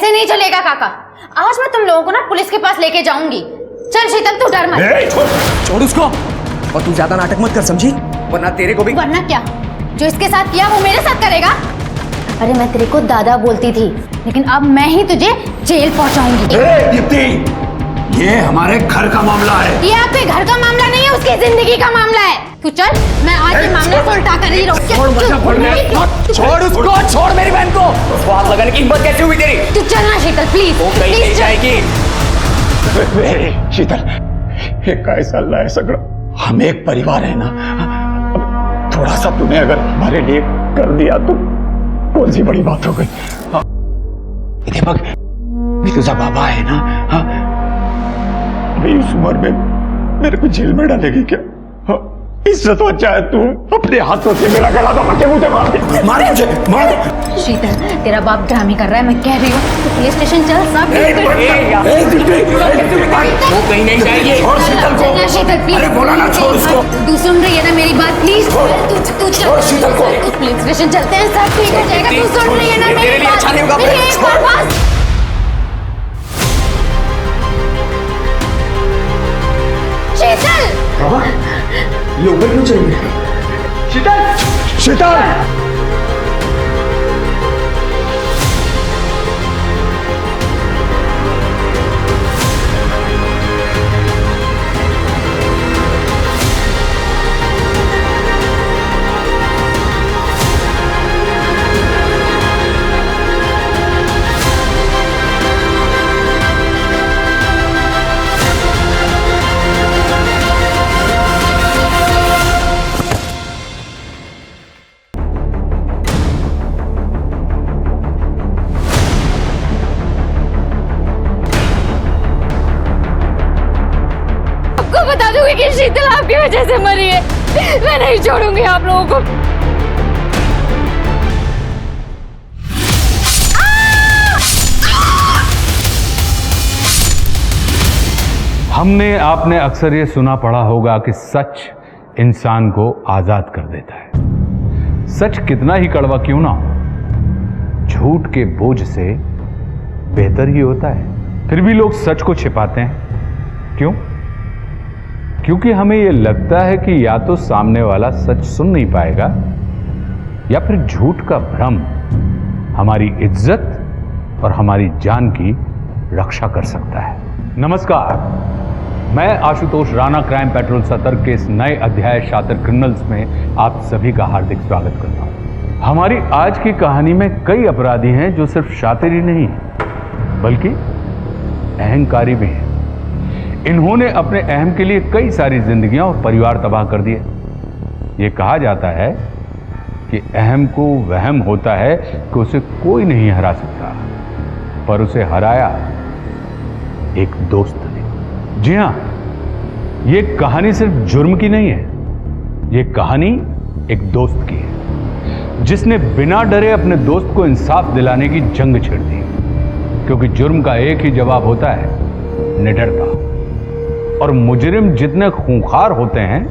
ऐसे नहीं चलेगा काका। आज मैं तुम लोगों को ना पुलिस के पास लेके जाऊंगी। चल शीतल तू डर मत। छोड़ उसको। और तू ज्यादा नाटक मत कर, समझी? वरना तेरे को भी। वरना क्या? जो इसके साथ किया वो मेरे साथ करेगा? अरे मैं तेरे को दादा बोलती थी, लेकिन अब मैं ही तुझे जेल पहुंचाऊंगी। दीप्ति, ये हमारे घर का मामला है। ये आपके घर का मामला नहीं है, उसकी जिंदगी का मामला है। तू चल, मैं आज ये मामला को उल्टा कर ही रहूं। छोड़ उसको, छोड़ मेरी बहन को। उसको हाथ लगाने की हिम्मत कैसे हुई तेरी? तू चलना शीतल प्लीज। वो कहीं नहीं जाएगी। शीतल, ये कैसा है सगड़ा? हम एक परिवार है ना। थोड़ा सा तूने अगर हमारे लिए कर दिया तो कौन सी बड़ी बात हो गई? दीपक, तुझा बाबा है ना? हाँ, अभी इस उम्र में मेरे को जेल में डालेगी क्या? हाँ, इससे तो अच्छा है तू अपने हाथों से मेरा गला दबा के मुझे मार दे। मार मुझे, मार। शीतल, तेरा बाप ड्रामे कर रहा है, मैं कह रही हूँ। तू पुलिस स्टेशन चल, सब वो कहीं नहीं जाएगी। छोड़ शीतल को। शीतल प्लीज। अरे बोला ना, छोड़ उसको। तू सुन रही है ना मेरी बात? प्लीज तू छोड़ शीतल को। पुलिस स्टेशन चलते हैं, सब ठीक हो जाएगा। तू सुन रही है ना मेरी बात? अच्छा नहीं होगा। मेरी एक बार बात। शीतल, ये ऊपर क्यों चल गई? शीतल, शीतल। बता दूंगी कि शीतल आपकी वजह से मरी है। मैं नहीं छोड़ूंगी आप लोगों को। हमने आपने अक्सर ये सुना पढ़ा होगा कि सच इंसान को आजाद कर देता है। सच कितना ही कड़वा क्यों ना हो, झूठ के बोझ से बेहतर ही होता है। फिर भी लोग सच को छिपाते हैं। क्यों? क्योंकि हमें यह लगता है कि या तो सामने वाला सच सुन नहीं पाएगा, या फिर झूठ का भ्रम हमारी इज्जत और हमारी जान की रक्षा कर सकता है। नमस्कार, मैं आशुतोष राणा क्राइम पेट्रोल सतर्क के इस नए अध्याय शातिर क्रिमिनल्स में आप सभी का हार्दिक स्वागत करता हूं। हमारी आज की कहानी में कई अपराधी हैं जो सिर्फ शातिर ही नहीं बल्कि अहंकारी भी हैं। इन्होंने अपने अहम के लिए कई सारी जिंदगियां और परिवार तबाह कर दिए। ये कहा जाता है कि अहम को वहम होता है कि उसे कोई नहीं हरा सकता, पर उसे हराया एक दोस्त ने। जी हां, ये कहानी सिर्फ जुर्म की नहीं है, ये कहानी एक दोस्त की है जिसने बिना डरे अपने दोस्त को इंसाफ दिलाने की जंग छेड़ दी। क्योंकि जुर्म का एक ही जवाब होता है, निडरता। और मुजरिम जितने खूंखार होते हैं,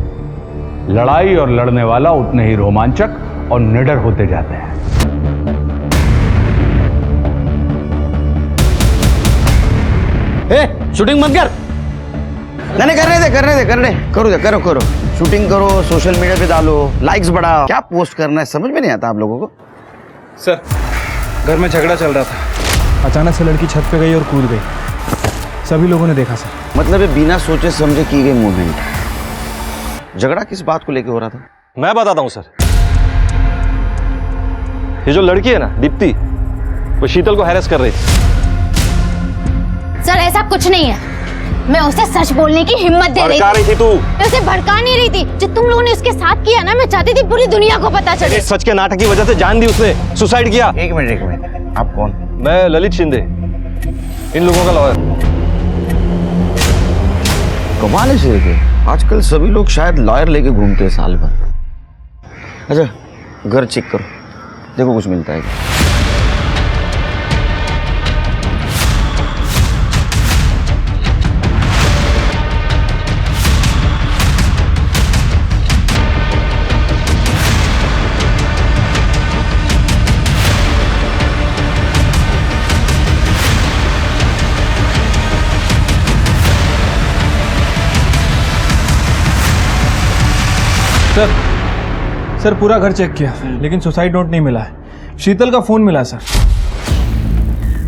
लड़ाई और लड़ने वाला उतने ही रोमांचक और निडर होते जाते हैं। शूटिंग मत कर। नहीं, करने दे, करो। शूटिंग करो, सोशल मीडिया पे डालो, लाइक्स बढ़ाओ। क्या पोस्ट करना है समझ में नहीं आता आप लोगों को। सर, घर में झगड़ा चल रहा था, अचानक से लड़की छत पे गई और कूद गई। सभी लोगों ने देखा सर। मतलब ये बिना सोचे समझे की गई मूवमेंट है। झगड़ा किस बात को लेके हो रहा था? मैं बताता हूँ सर। ये जो लड़की है ना दीप्ति, वो शीतल को हैरेस कर रही थी। सर ऐसा कुछ नहीं है, मैं उसे सच बोलने की हिम्मत दे रही थी तू। मैं उसे भड़का नहीं रही थी। जो तुम लोगों ने उसके साथ किया ना, मैं चाहती थी पूरी दुनिया को पता चले। सच के नाटक की वजह से जान दी उसने, सुसाइड किया। एक मिनट, आप कौन? मैं ललित शिंदे, इन लोगों का लॉयर। कमाल है शेर के, आजकल सभी लोग शायद लॉयर लेके घूमते हैं साल भर। अच्छा, घर चेक करो, देखो कुछ मिलता है क्या। सर पूरा घर चेक किया लेकिन सुसाइड नोट नहीं मिला है। शीतल का फोन मिला सर।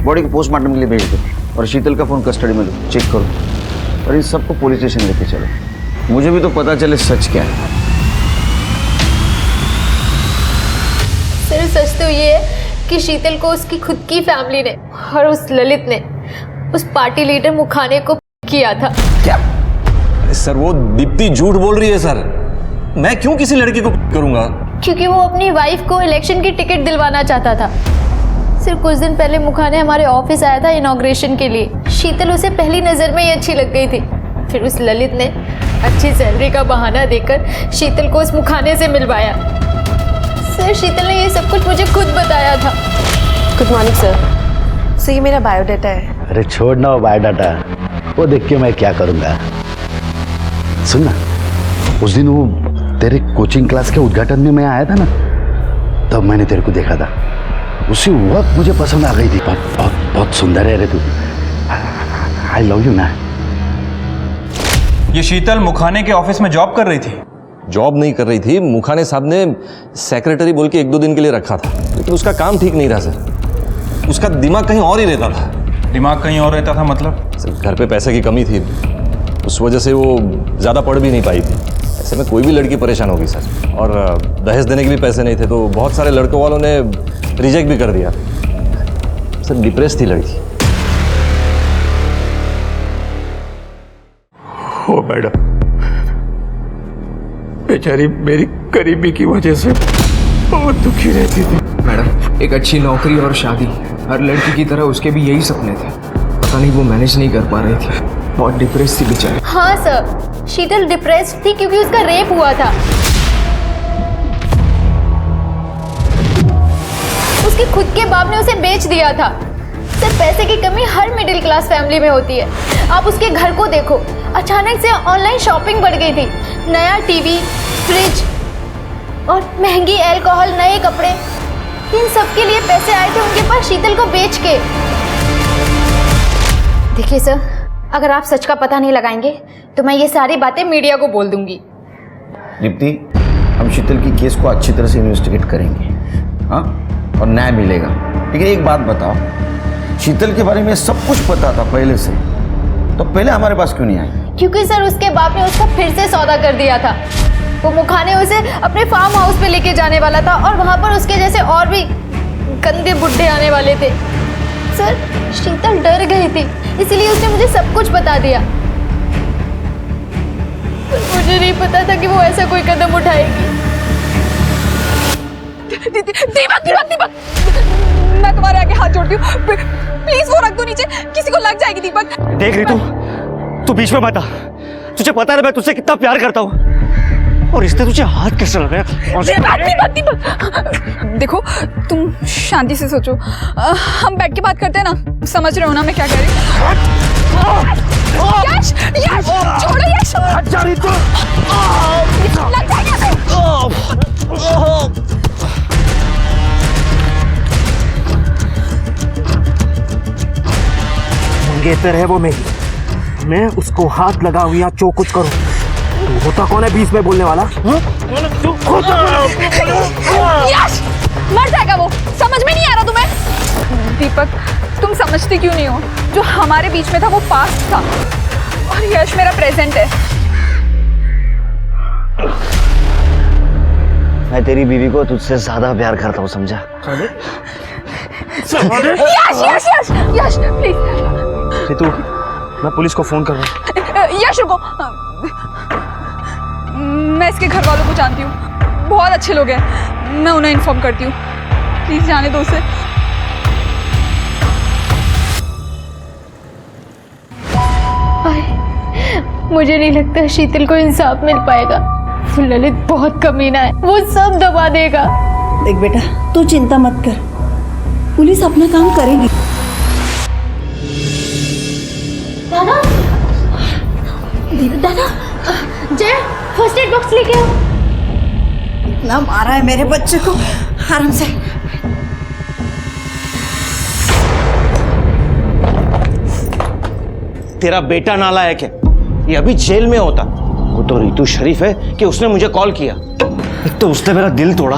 बॉडी को पोस्टमार्टम के लिए भेज दो और शीतल का फोन कस्टडी में लो, चेक करो और इन सबको पुलिस स्टेशन लेके चलो। मुझे भी तो पता चले सच क्या है। सिर्फ सच तो ये है कि शीतल को उसकी खुद की फैमिली ने और उस ललित ने उस पार्टी लीडर मुखाने को किया था। क्या? सर वो दीप्ति झूठ बोल रही है सर। मैं क्यों किसी लड़की को करूंगा? क्योंकि वो अपनी वाइफ को इलेक्शन की टिकट दिलवाना चाहता था। सिर्फ कुछ दिन पहले मुखाने हमारे ऑफिस आया था इनॉग्रेशन के लिए। शीतल उसे पहली नजर में ही अच्छी लग गई थी। फिर उस ललित ने अच्छी सैलरी का बहाना देकर शीतल को उस मुखाने से मिलवाया। सर शीतल ने ये सब कुछ मुझे खुद बताया था। Good morning sir. ये मेरा बायोडाटा है। अरे छोड़ ना वो बायोडाटा, वो देख के मैं क्या करूँगा। सुन ना, उस दिन वो तेरे कोचिंग क्लास के उद्घाटन में मैं आया था ना, तब मैंने तेरे को देखा था। उसी वक्त मुझे पसंद आ गई थी। बहुत बहुत बहुत सुंदर है रे तू। आई लव यू ना। ये शीतल मुखाने के ऑफिस में जॉब कर रही थी। जॉब नहीं कर रही थी, मुखाने साहब ने सेक्रेटरी बोल के 1-2 दिन के लिए रखा था, लेकिन उसका काम ठीक नहीं रहा सर। उसका दिमाग कहीं और ही रहता था। दिमाग कहीं और रहता था मतलब? सर घर पे पैसे की कमी थी, उस वजह से वो ज़्यादा पढ़ भी नहीं पाई थी। ऐसे में कोई भी लड़की परेशान होगी सर। और दहेज देने के भी पैसे नहीं थे, तो बहुत सारे लड़कों वालों ने रिजेक्ट भी कर दिया। सर डिप्रेस थी लड़की। ओ मैडम, बेचारी मेरी गरीबी की वजह से बहुत दुखी रहती थी। मैडम एक अच्छी नौकरी और शादी, हर लड़की की तरह उसके भी यही सपने थे। पता नहीं वो मैनेज नहीं कर पा रही थी, बहुत डिप्रेस थी बेचारी। हाँ सर, शीतल डिप्रेस्ड थी क्योंकि उसका रेप हुआ था। उसके खुद के बाप ने उसे बेच दिया था। सर पैसे की कमी हर मिडिल क्लास फैमिली में होती है। आप उसके घर को देखो, अचानक से ऑनलाइन शॉपिंग बढ़ गई थी। नया टीवी, फ्रिज और महंगी अल्कोहल, नए कपड़े, इन सब के लिए पैसे आए थे उनके पास शीतल को बेच के। देखिए सर, अगर आप सच का पता नहीं लगाएंगे तो मैं ये सारी बातें मीडिया को बोल दूंगी। दीप्ति, हम शीतल की केस को अच्छी तरह से इन्वेस्टिगेट करेंगे, हाँ, और न्याय मिलेगा। लेकिन एक बात बताओ, शीतल के बारे में सब कुछ पता था पहले से, तो पहले हमारे पास क्यों नहीं आई? क्योंकि सर उसके बाप ने उसका फिर से सौदा कर दिया था। वो मुखाने उसे अपने फार्म हाउस पे लेके जाने वाला था और वहां पर उसके जैसे और भी गंदे बुड्ढे आने वाले थे। सर शीतल डर गई थी, इसीलिए उसने मुझे सब कुछ बता दिया। मुझे नहीं पता था कि वो ऐसा कोई कदम उठाएगी। दीपक दीपक दीपक, मैं तुम्हारे आगे हाथ जोड़ती हूँ, प्लीज वो रख दो नीचे, किसी को लग जाएगी। दीपक देख रही तू बीच में मत आ। तुझे पता है मैं तुझसे कितना प्यार करता हूँ, और इसने तुझे हाथ कैसे लगाया? दीपक दीपक देखो, तुम शांति से सोचो, हम बैठ के बात करते हैं ना। समझ रहे हो ना मैं क्या कह रही हूँ? यश यश छोड़ो यश, जा रही तू। लग जाएगा। मंगेतर है वो मेरी, मैं उसको हाथ लगाऊं या जो कुछ करूं, तू होता कौन है बीच में बोलने वाला? यश मर जाएगा वो, समझ में नहीं आ रहा तुम्हें? दीपक तुम समझती क्यों नहीं हो? जो हमारे बीच में था वो पास्ट था और यश मेरा प्रेजेंट है। मैं तेरी बीवी को तुझसे ज्यादा प्यार करता हूँ, समझा? यश यश यश यश प्लीज। तू, मैं पुलिस को फोन कर रहा हूँ। यश रुको, मैं इसके घर वालों को जानती हूँ, बहुत अच्छे लोग हैं, मैं उन्हें इन्फॉर्म करती हूँ। प्लीज जाने दो उसे। मुझे नहीं लगता शीतल को इंसाफ मिल पाएगा। ललित बहुत कमीना है, वो सब दबा देगा। देख बेटा, तू चिंता मत कर, पुलिस अपना काम करेगी। दादा, दादा, जय फर्स्ट एड बॉक्स लेके आओ। इतना मारा है मेरे बच्चे को, आराम से। तेरा बेटा नालायक है, ये अभी जेल में होता, वो तो रितु शरीफ है कि उसने मुझे कॉल किया। एक तो उसने मेरा दिल तोड़ा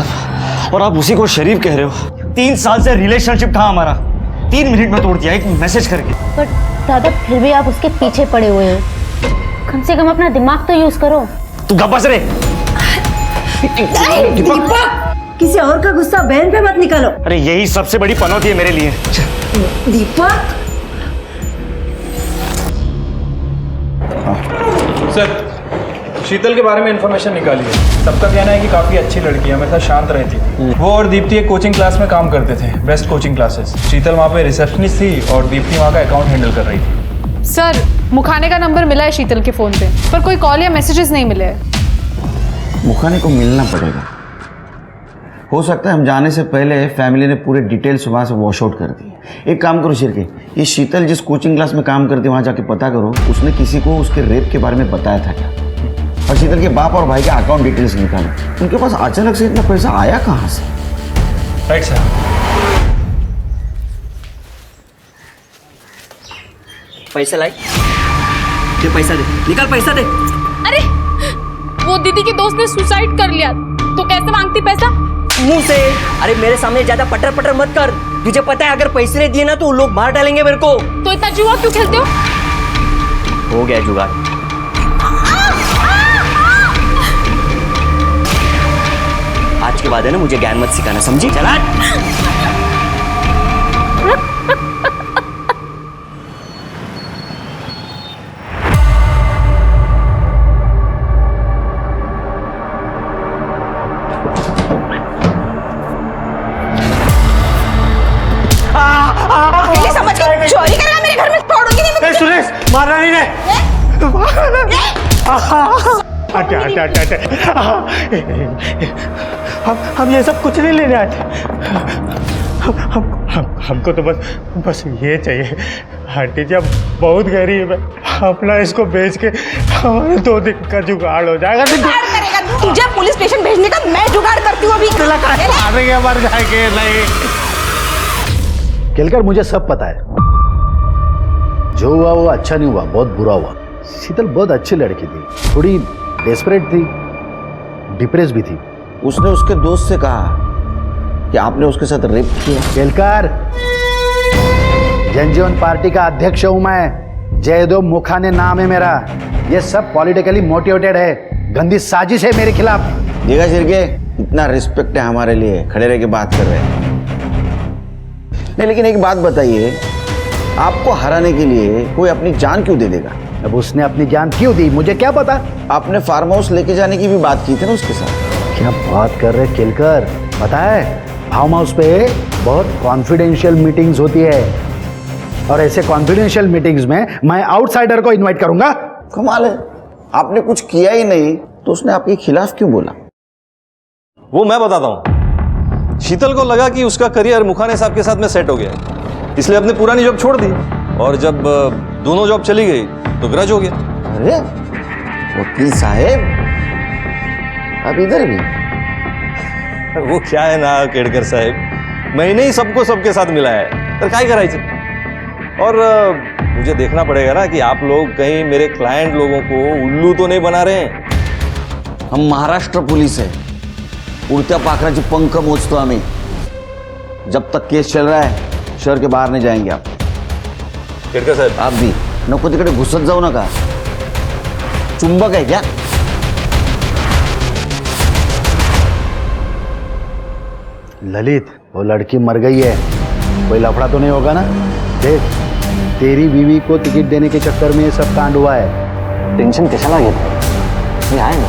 और आप उसी को शरीफ कह रहे हो। 3 साल से रिलेशनशिप था हमारा, 3 मिनट में तोड़ दिया एक मैसेज करके। पर दादा फिर भी आप उसके पीछे पड़े हुए हो, कम से कम अपना दिमाग तो यूज करो। तू गप्पा रे। दीपक, किसी और का गुस्सा बहन पे मत निकालो। अरे यही सबसे बड़ी पनौती है मेरे लिए। दीपक सर, शीतल के बारे में इंफॉर्मेशन निकाली है। सबका कहना है कि काफ़ी अच्छी लड़की है, हमेशा शांत रहती थी। वो और दीप्ति एक कोचिंग क्लास में काम करते थे, बेस्ट कोचिंग क्लासेस। शीतल वहाँ पे रिसेप्शनिस्ट थी और दीप्ति वहाँ का अकाउंट हैंडल कर रही थी। सर, मुखाने का नंबर मिला है शीतल के फ़ोन पे, पर कोई कॉल या मैसेजेस नहीं मिले हैं। मुखाने को मिलना पड़ेगा। हो सकता है हम जाने से पहले फैमिली ने पूरे डिटेल्स वहाँ से वॉश आउट कर दिए। एक काम करो शिरके, ये शीतल जिस कोचिंग क्लास में काम करती है वहाँ जाके पता करो उसने किसी को उसके रेप के बारे में बताया था क्या, और शीतल के बाप और भाई के अकाउंट डिटेल्स निकालो। उनके पास अचानक से इतना पैसा आया कहाँ से? Right sir. पैसा लाई, ये पैसा दे, निकाल पैसा दे। अरे वो दीदी के दोस्त ने सुसाइड कर लिया, तो कैसे मांगती पैसा? मुंह से। अरे मेरे सामने ज्यादा पटर पटर मत कर, तुझे पता है अगर पैसे नहीं दिए ना तो लोग बाहर डालेंगे मेरे को। तो इतना जुआ क्यों खेलते हो? हो गया जुगाड़। आज के बाद है ना मुझे ज्ञान मत सिखाना, समझी? चला। समझ के चोरी करेगा मेरे घर में, छोड़ूंगी नहीं। सुरेश, मारना नहीं रे। हटे हटे हटे हटे। हम ये सब कुछ नहीं लेने आए थे। हमको तो बस ये चाहिए। आंटी जी, अब बहुत गरीब है, अपना इसको बेच के हमारे 2 दिन का जुगाड़ हो जाएगा। तुझे पुलिस स्टेशन भेजने का मैं जुगाड़ करती हूँ अभी। मारेंगे, मर जाएंगे। नहीं केलकर, मुझे सब पता है। जो हुआ वो अच्छा नहीं हुआ, बहुत बुरा हुआ। शीतल बहुत अच्छी लड़की थी, थोड़ी डेस्परेट थी, डिप्रेस भी थी। उसने उसके दोस्त से कहा कि आपने उसके साथ रेप किया। केलकर, जनजीवन पार्टी का अध्यक्ष हूं मैं, जयदेव मुखाने नाम है मेरा। ये सब पॉलिटिकली मोटिवेटेड है, गंदी साजिश है मेरे खिलाफ। देखा शिरके, इतना रिस्पेक्ट है हमारे लिए, खड़े रह के बात कर रहे हैं। नहीं, लेकिन एक बात बताइए, आपको हराने के लिए कोई अपनी जान क्यों दे देगा? अब उसने अपनी जान क्यों दी, मुझे क्या पता। आपने फार्म हाउस लेके जाने की भी बात की थी ना उसके साथ। क्या बात कर रहे केलकर? पता है, फार्म हाउस पे बहुत कॉन्फिडेंशियल मीटिंग्स होती है, और ऐसे कॉन्फिडेंशियल मीटिंग्स में मैं आउटसाइडर को इनवाइट करूंगा? कमाल है, आपने कुछ किया ही नहीं तो उसने आपके खिलाफ क्यों बोला? वो मैं बताता हूँ। शीतल को लगा कि उसका करियर मुखाने साहब के साथ में सेट हो गया है, इसलिए अपनी पुरानी जॉब छोड़ दी, और जब दोनों जॉब चली गई तो ग्रज हो गया। अरे वकील साहब, अब इधर भी? वो क्या है ना केड़कर साहब, मैंने ही सबको सबके साथ मिलाया है, तो काय करायचे। और मुझे देखना पड़ेगा ना कि आप लोग कहीं मेरे क्लाइंट लोगों को उल्लू तो नहीं बना रहे हैं। हम महाराष्ट्र पुलिस है, उड़त्या पाखराची पंख मोजतो आम्ही। जब तक केस चल रहा है शहर के बाहर नहीं जाएंगे आप। केड़कर साहब, आप भी नको तिकडे घुसत जाऊ नका। चुंबक है क्या? ललित, वो लड़की मर गई है, कोई लफड़ा तो नहीं होगा ना? देख, तेरी बीवी को टिकट देने के चक्कर में ये सब कांड हुआ है। टेंशन कशाला घेत? मी आहे ना।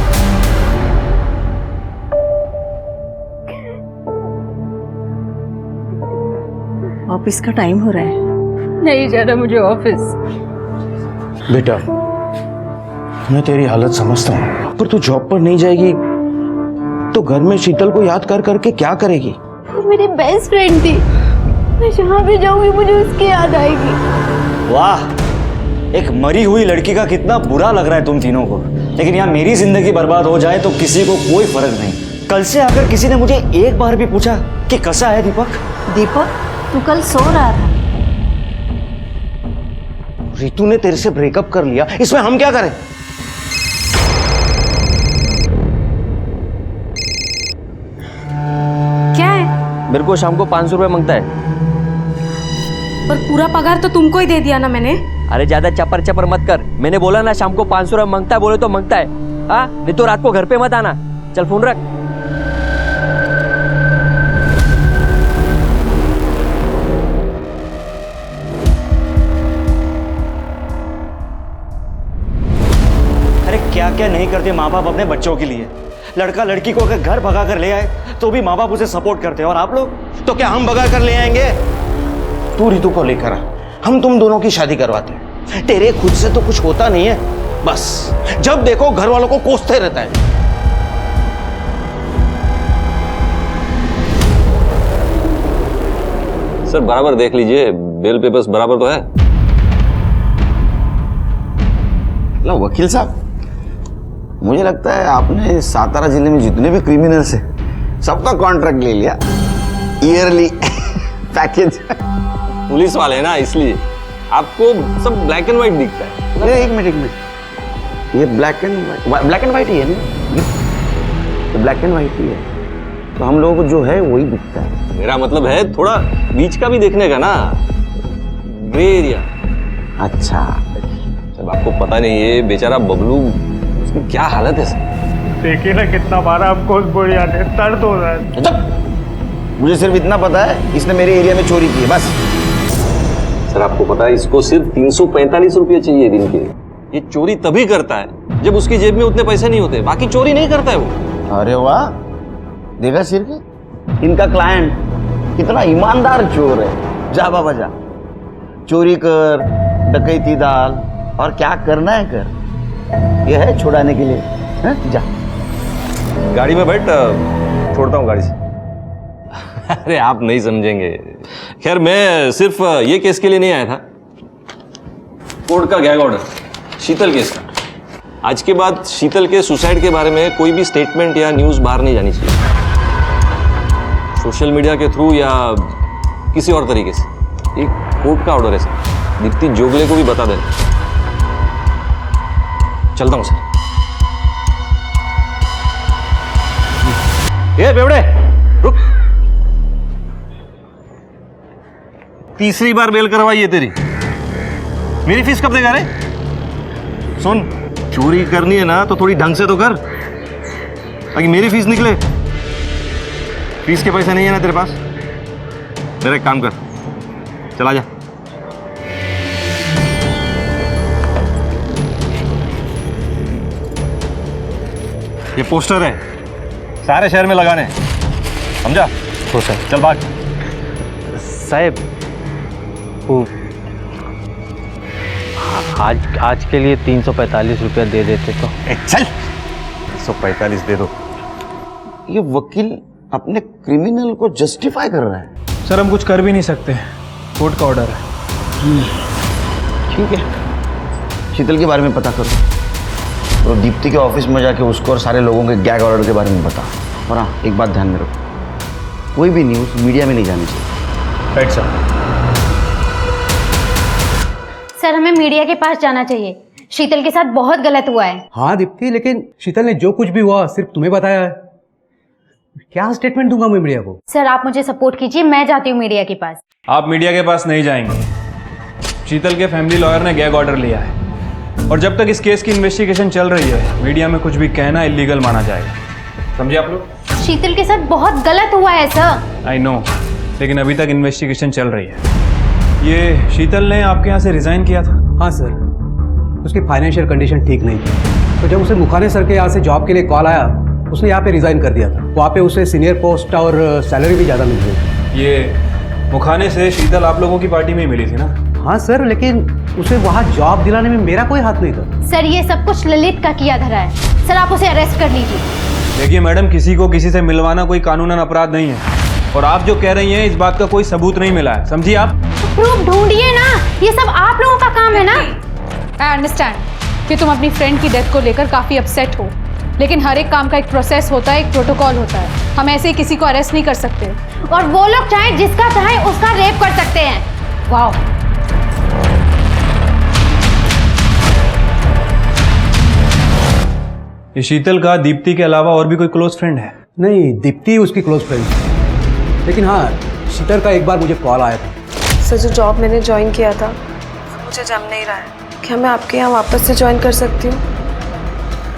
ऑफिस का टाइम हो रहा है। नहीं जाना मुझे ऑफिस। बेटा, मैं तेरी हालत समझता हूँ, पर तू जॉब पर नहीं जाएगी तो घर में शीतल को याद कर करके क्या करेगी? वो मेरी बेस्ट फ्रेंड थी, मैं जहाँ भी जाऊंगी मुझे उसकी याद आएगी। वाह, एक मरी हुई लड़की का कितना बुरा लग रहा है तुम तीनों को, लेकिन यहाँ मेरी जिंदगी बर्बाद हो जाए तो किसी को कोई फर्क नहीं। कल से अगर किसी ने मुझे एक बार भी पूछा कि कैसा है दीपक? दीपक, तू कल सो रहा था। रितु ने तेरे से ब्रेकअप कर लिया, इसमें हम क्या करें? मेरे को शाम को 500 रुपये मांगता है। पर पूरा पगार तो तुमको ही दे दिया ना मैंने। अरे ज्यादा चपर चपर मत कर, मैंने बोला ना शाम को 500 रुपये मांगता है, बोले तो मांगता है। हाँ, नहीं तो रात को घर पे मत आना। चल फोन रख। अरे क्या क्या नहीं करते माँ बाप अपने बच्चों के लिए। लड़का लड़की को अगर घर भगा कर ले आए तो भी माँ बाप उसे सपोर्ट करते हैं, और आप लोग तो क्या हम भगा कर ले आएंगे? तू रितु को लेकर आ, हम तुम दोनों की शादी करवाते हैं। तेरे खुद से तो कुछ होता नहीं है, बस जब देखो घर वालों को कोसते रहता है। सर बराबर देख लीजिए, बेल पेपर्स बराबर तो है। लो वकील साहब, मुझे लगता है आपने सातारा जिले में जितने भी क्रिमिनल्स हैं सबका कॉन्ट्रैक्ट ले लिया, ईयरली पैकेज। पुलिस वाले हैं ना, इसलिए आपको सब ब्लैक एंड व्हाइट दिखता है। एक मिनट, ये ब्लैक एंड व्हाइट ही है ना? तो ब्लैक एंड व्हाइट ही है, तो हम लोगों को जो है वही दिखता है। मेरा मतलब है थोड़ा बीच का भी देखने का ना, ग्रे एरिया। अच्छा, जब आपको पता नहीं है बेचारा बबलू, उसकी क्या हालत है सर। देखिए ना कितना मारा हमको उस बुढ़िया ने, दर्द हो रहा है। मुझे सिर्फ इतना पता है, इसने मेरे एरिया में चोरी की है, बस। सर आपको पता है इसको सिर्फ 345 रुपये चाहिए दिन के। ये चोरी तभी करता है जब उसकी जेब में उतने पैसे नहीं होते, बाकी चोरी नहीं करता है वो। अरे वाह, देखा सिर के, इनका क्लाइंट कितना ईमानदार चोर है। जा बाबा जा, चोरी कर, डकैती डाल, और क्या करना है कर, यह है छुड़ाने के लिए है? जा गाड़ी में बैठ, छोड़ता हूँ गाड़ी से। अरे आप नहीं समझेंगे। खैर मैं सिर्फ ये केस के लिए नहीं आया था, कोर्ट का गैग ऑर्डर शीतल केस का। आज के बाद शीतल के सुसाइड के बारे में कोई भी स्टेटमेंट या न्यूज़ बाहर नहीं जानी चाहिए, सोशल मीडिया के थ्रू या किसी और तरीके से। एक कोर्ट का ऑर्डर है सर, दीप्ति जोगले को भी बता देना। चलता हूं सर। ये बेवड़े रुक, तीसरी बार बेल करवाई है तेरी। मेरी फीस कब देगा रे? सुन, चोरी करनी है ना तो थोड़ी ढंग से तो कर, ताकि मेरी फीस निकले। फीस के पैसे नहीं है ना तेरे पास? मेरा एक काम कर, चला जा। ये पोस्टर है, सारे शहर में लगाने, समझा? तो सर चल भाग। साहब वो आज के लिए 345 रुपया दे देते तो। चल 345 दे दो। ये वकील अपने क्रिमिनल को जस्टिफाई कर रहा है। सर हम कुछ कर भी नहीं सकते, कोर्ट का ऑर्डर है। ठीक है, शीतल के बारे में पता करो और दीप्ति के ऑफिस में जाके उसको और सारे लोगों के गैग ऑर्डर के बारे में बता। और हाँ, एक बात ध्यान में रखो, कोई भी न्यूज़ मीडिया में नहीं जानी चाहिए। Right sir. सर हमें मीडिया के पास जाना चाहिए, शीतल के साथ बहुत गलत हुआ है। हाँ दीप्ति, लेकिन शीतल ने जो कुछ भी हुआ सिर्फ तुम्हें बताया है। क्या स्टेटमेंट दूंगा मैं मीडिया को? सर आप मुझे सपोर्ट कीजिए, मैं जाती हूँ मीडिया के पास। आप मीडिया के पास नहीं जाएंगे, शीतल के फैमिली लॉयर ने गैग ऑर्डर लिया है, और जब तक इस केस की इन्वेस्टिगेशन चल रही है मीडिया में कुछ भी कहना इलीगल माना जाएगा, समझे आप लोग? शीतल के साथ बहुत गलत हुआ है सर। आई नो, लेकिन अभी तक इन्वेस्टिगेशन चल रही है। ये शीतल ने आपके यहाँ से रिजाइन किया था? हाँ सर, उसकी फाइनेंशियल कंडीशन ठीक नहीं थी, तो जब उसे मुखाने सर के यहाँ से जॉब के लिए कॉल आया, उसने यहाँ पे रिजाइन कर दिया था। वहाँ पे उसे सीनियर पोस्ट और सैलरी भी ज़्यादा मिल रही थी। ये मुखाने से शीतल आप लोगों की पार्टी में ही मिली थी ना? हाँ सर, लेकिन उसे वहाँ जॉब दिलाने में मेरा कोई हाथ नहीं था। सर ये सब कुछ ललित का किया धरा है, सर आप उसे अरेस्ट कर लीजिए। देखिए मैडम, किसी को किसी से मिलवाना कोई कानूनन अपराध नहीं है, और आप जो कह रही हैं इस बात का कोई सबूत नहीं मिला है, समझिए आप? प्रूफ ढूंढिए ना, ये सब आप लोगों का काम है ना। आई अंडरस्टैंड कि तुम अपनी फ्रेंड की डेथ को लेकर काफ़ी अपसेट हो, लेकिन हर एक काम का एक प्रोसेस होता है, एक प्रोटोकॉल होता है। हम ऐसे ही किसी को अरेस्ट नहीं कर सकते। और वो लोग चाहे जिसका चाहे उसका रेप कर सकते हैं। वाह, ये शीतल का दीप्ति के अलावा और भी कोई क्लोज फ्रेंड है? नहीं, दीप्ति उसकी क्लोज फ्रेंड। लेकिन हाँ, शीतल का एक बार मुझे कॉल आया था। सर जो जॉब मैंने ज्वाइन किया था वो मुझे जम नहीं रहा है। क्या मैं आपके यहाँ वापस से ज्वाइन कर सकती हूँ?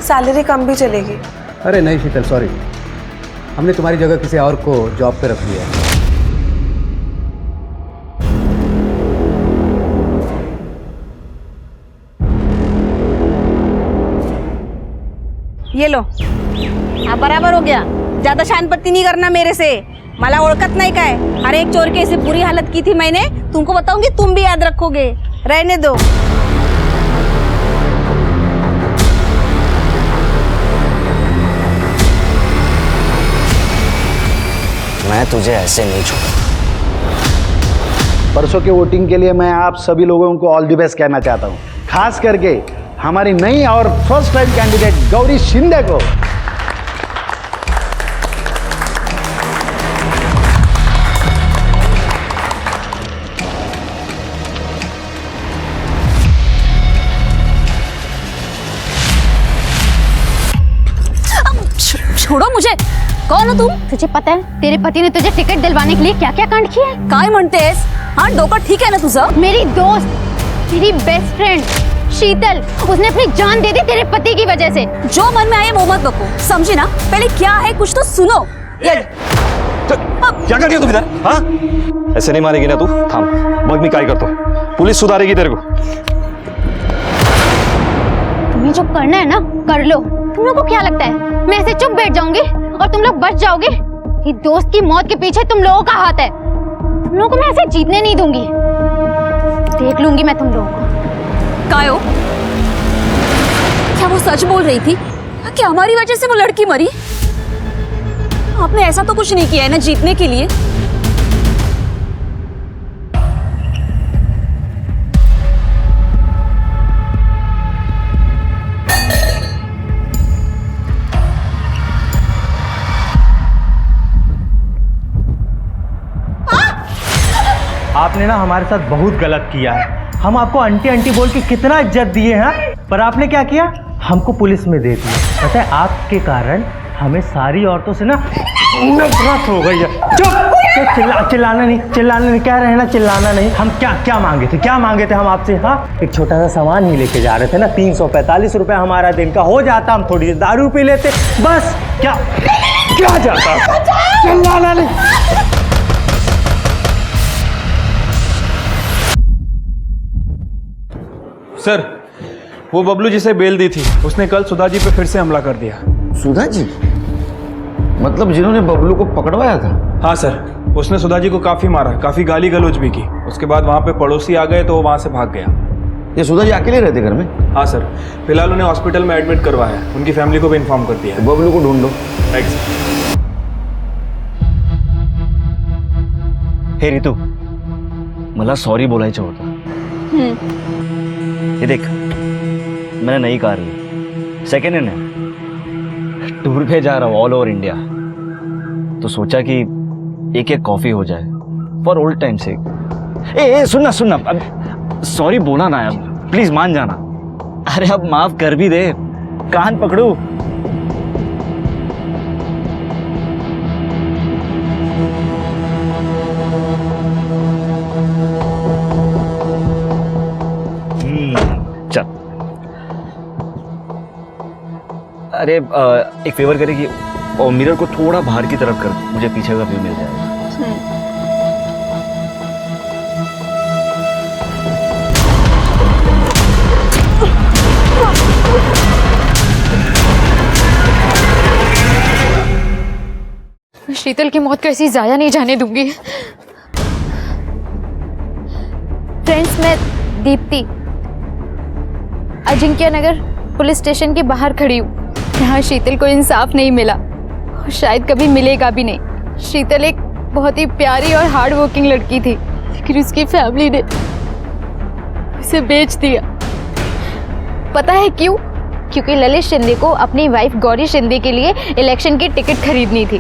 सैलरी कम भी चलेगी। अरे नहीं शीतल, सॉरी, हमने तुम्हारी जगह किसी और को जॉब पे रख लिया है। ये लो, हाँ बराबर हो गया। ज्यादा शानपत्ती नहीं करना मेरे से, मला ओळखत नहीं का है। हर एक चोर की ऐसी बुरी हालत की थी मैंने, तुमको बताऊंगी, तुम भी याद रखोगे। रहने दो। मैं तुझे ऐसे नहीं छोड़ूंगा। परसों के वोटिंग के लिए मैं आप सभी लोगों को ऑल द बेस्ट कहना चाहता हूँ, खास करके हमारी नई और first time candidate Gauri Shinde को। छोड़ो मुझे। कौन हो तुम? तुझे पता है तेरे पति ने तुझे टिकट दिलवाने के लिए क्या क्या कांड किया है? काय म्हणतेस? हाँ डोका ठीक है ना तुझं? मेरी दोस्त, तेरी बेस्ट फ्रेंड शीतल, उसने अपनी जान दे दी तेरे पति की वजह से। जो मन में आए वो मत बको, समझी ना? पहले क्या है कुछ तो सुनो। क्या कर रही हो तुम इधर? हाँ, ऐसे नहीं मारेगी ना तू। थाम, मग मी काय करतो, पुलिस सुधारेगी तेरे को। तुम्हें जो करना है ना कर लो। तुम लोग को क्या लगता है मैं ऐसे चुप बैठ जाऊंगी और तुम लोग बच जाओगे? ये दोस्त की मौत के पीछे तुम लोगों का हाथ है। तुम लोगों को मैं ऐसे जीतने नहीं दूंगी। देख लूंगी मैं तुम लोगों को। कायो, क्या वो सच बोल रही थी कि हमारी वजह से वो लड़की मरी? आपने ऐसा तो कुछ नहीं किया है ना जीतने के लिए। आपने ना हमारे साथ बहुत गलत किया है। हम आपको आंटी आंटी बोल के कितना इज्जत दिए हैं, पर आपने क्या किया? हमको पुलिस में दे दिया। पता है आपके कारण हमें सारी औरतों से ना नफरत हो गई है। चुप! चिल्लाना नहीं कह रहे हैं ना, चिल्लाना नहीं। हम क्या मांगे थे हम आपसे? हाँ, एक छोटा सा सामान ही लेके जा रहे थे ना। 345 रुपये हमारा दिन का हो जाता, हम थोड़ी सी दारू पी लेते बस। क्या जाता? चिल्लाना नहीं। सर, वो बबलू जिसे बेल दी थी उसने कल सुधा जी पे फिर से हमला कर दिया। सुधा जी? मतलब जिन्होंने बबलू को पकड़वाया था? हाँ सर, उसने सुधा जी को काफी मारा, काफी गाली गलौज भी की। उसके बाद वहाँ पे पड़ोसी आ गए तो वो वहाँ से भाग गया। ये सुधा जी अकेले रहते घर में? हाँ सर, फिलहाल उन्हें हॉस्पिटल में एडमिट करवाया है। उनकी फैमिली को भी इन्फॉर्म कर दिया है। बबलू को ढूंढो। Right sir. हे रितू, मला सॉरी बोलायचं होतं। ये देख, मैंने नई कार ली, सेकेंड हैंड है। टूर पे जा रहा हूँ ऑल ओवर इंडिया, तो सोचा कि एक कॉफी हो जाए फॉर ओल्ड टाइम से। ए सुनना, अब सॉरी बोला ना यार, प्लीज मान जाना। अरे अब माफ कर भी दे, कान पकड़ू। चल, अरे एक फेवर करेगी और मिरर को थोड़ा बाहर की तरफ कर, मुझे पीछे का व्यू मिल जाएगा। शीतल की मौत को ऐसी जाया नहीं जाने दूंगी। फ्रेंड्स, मैं दीप्ति अजिंक्य नगर पुलिस स्टेशन के बाहर खड़ी हूँ। यहाँ शीतल को इंसाफ नहीं मिला और शायद कभी मिलेगा भी नहीं। शीतल एक बहुत ही प्यारी और हार्ड वर्किंग लड़की थी, लेकिन उसकी फैमिली ने उसे बेच दिया। पता है क्यों? क्योंकि ललित शिंदे को अपनी वाइफ गौरी शिंदे के लिए इलेक्शन की टिकट खरीदनी थी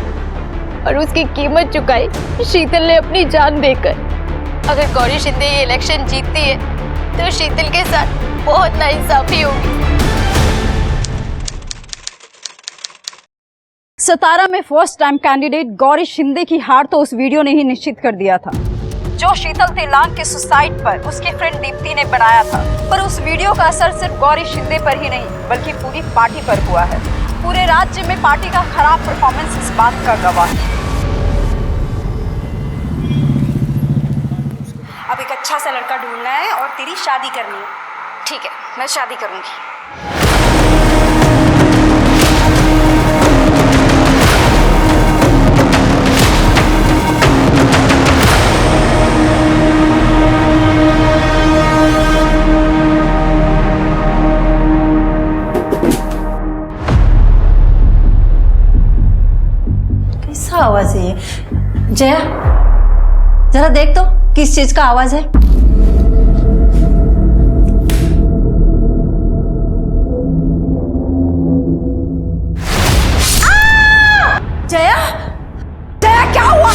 और उसकी कीमत चुकाई शीतल ने अपनी जान देकर। अगर गौरी शिंदे ये इलेक्शन जीतती है तो शीतल के साथ बहुत नाइंसाफी होगी। सतारा में first time candidate Gauri Shinde की हार तो उस वीडियो ने ही निश्चित कर दिया था, जो शीतल तेलांग के सुसाइड पर उसकी फ्रेंड दीप्ति ने बनाया था। पर उस वीडियो का असर सिर्फ गौरी शिंदे पर ही नहीं बल्कि पूरी पार्टी पर हुआ है। पूरे राज्य में पार्टी का खराब परफॉर्मेंस इस बात का गवाह है। अब एक अच्छा सा लड़का ढूंढना है और तेरी शादी करनी है। ठीक है, मैं शादी करूंगी। कैसा आवाज है ये? जया, जरा देख तो किस चीज का आवाज है। जया, जया क्या हुआ?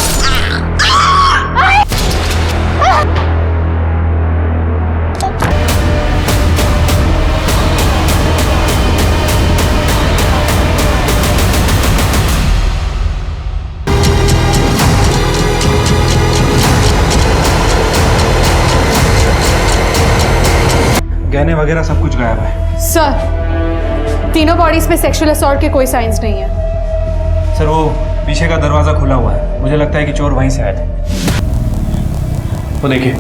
गहने वगैरह सब कुछ गायब है। सर, तीनों बॉडीज पे सेक्सुअल असॉल्ट के कोई साइंस नहीं है। सर वो पीछे का दरवाजा खुला हुआ है, मुझे लगता है कि चोर वहीं से आए थे। वो देखिए,